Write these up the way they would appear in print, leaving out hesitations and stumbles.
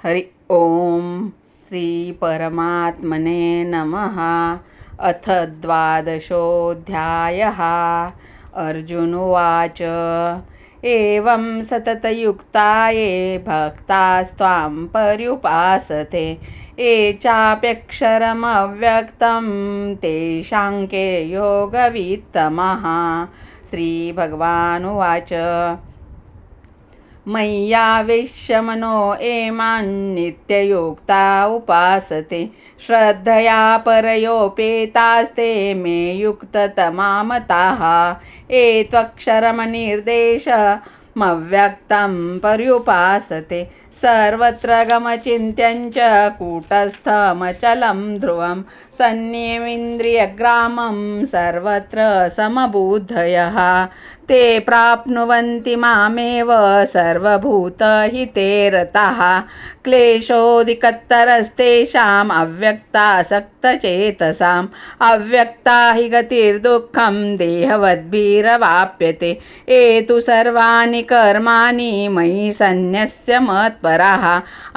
हरि ओम श्री परमात्मने नमः। अथ द्वादशोऽध्यायः। अर्जुन उवाच एवं सततयुक्ता ये भक्तास्त्वां पर्युपासते ये चाप्यक्षरमव्यक्तं तेषां के योगवित्तमः। श्रीभगवानुवाच मय्यावेश्य मनो नित्ययुक्ता उपासते श्रद्धया परयोपेतास्ते मे युक्ततमा मताः ये त्वक्षरमनिर्देशमव्यक्तं पर्युपासते सर्वत्र गमचिन्त्यञ्च कूटस्थमचलं ध्रुवं सन्नियमिन्द्रियग्रामं सर्वत्र समबुद्धयः ते प्राप्नुवन्ति मामेव सर्वभूतहिते रताः क्लेशोऽधिकतरस्तेषाम् अव्यक्तासक्तचेतसाम् अव्यक्ता हि गतिर्दुःखं देहवद्भिरवाप्यते ये तु सर्वाणि कर्माणि मयि सन्न्यस्य मत्पराः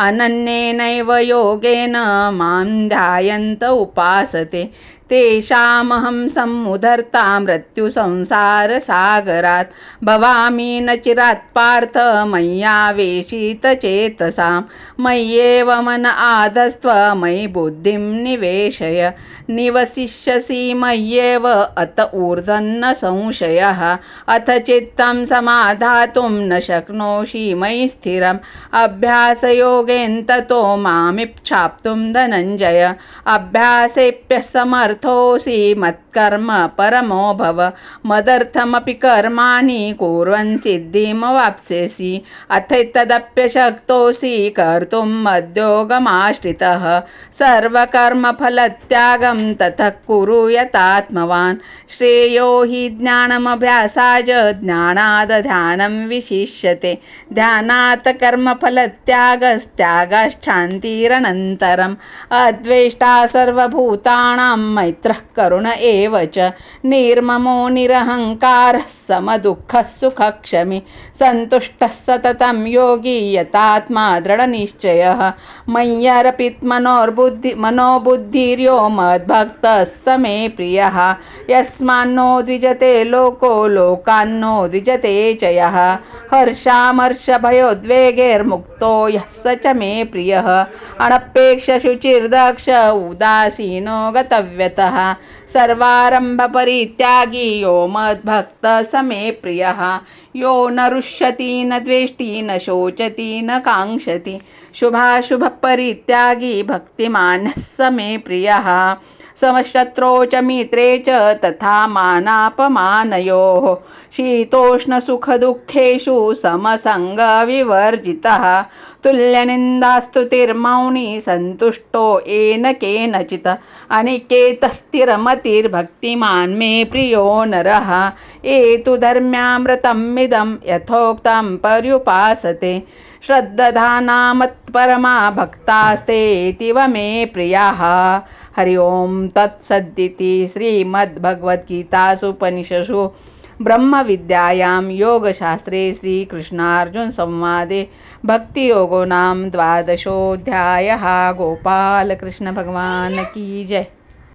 अनन्येनैव योगेन मां ध्यायन्त उपासते तेषामहं समुद्धर्ता मृत्युसंसारसागरात् भवामि न चिरात् पार्थ मय्यावेशितचेतसां मय्येव मन आधस्त्व मयि बुद्धिं निवेशय निवसिष्यसि मय्येव अत ऊर्ध्वन्न संशयः अथ चित्तं समाधातुं न शक्नोषि मयि स्थिरम् अभ्यासयोगेन ततो मामिच्छाप्तुं धनञ्जय अभ्यासेऽप्यः समर्थोऽसि मत्कर्म परमो भव मदर्थमपि कर्माणि कुर्वन् सिद्धिमवाप्स्यसि अथैतदप्यशक्तोऽसि कर्तुं मद्योगमाश्रितः सर्वकर्मफलत्यागं ततः कुरु यतात्मवान् श्रेयो हि ज्ञानमभ्यासाय ज्ञानाद् विशिष्यते ध्यानात् कर्मफलत्यागस्त्यागाश्शान्तिरनन्तरम् अद्वेष्टा सर्वभूतानां मैत्रः करुण एव च निर्ममो निरहङ्कारः समदुःखः सुखक्षमी सन्तुष्टः सततं योगी यतात्मा दृढनिश्चयः मय्यर्पित मनोबुद्धिर्यो मद्भक्तः स मे प्रियः यस्मान्नो द्विजते लोको लोकान्नो द्विजते च यः हर्षामर्षभयोद्वेगैर्मुक्तो यः स च मे प्रियः अनपेक्षशुचिर्दक्ष उदासीनो गतव्यतः सर्वारम्भपरित्यागी यो मद्भक्तः स मे प्रियः यो न रुष्यति न द्वेष्टि न शोचति न काङ्क्षति शुभाशुभपरित्यागी भक्तिमानः स मे प्रियः समशत्रौ च मित्रे च तथा मानापमानयोः शीतोष्णसुखदुःखेषु समसङ्गविवर्जितः तुल्यनिन्दास्तुतिर्मौनी सन्तुष्टो येन केनचित् अनिकेतस्थिरमतिर्भक्तिमान् मे प्रियो नरः ये तु धर्म्यामृतमिदं यथोक्तं पर्युपासते श्रद्धानामत्परमा भक्तास्तेऽतीव मे प्रियाः। हरि ओम तत्सदिति श्रीमद्भगवद्गीतासूपनिषत्सु ब्रह्मविद्यायां योगशास्त्रे श्रीकृष्णार्जुनसंवादे भक्तियोगो नाम द्वादशोऽध्यायः। गोपालकृष्ण भगवान की जय।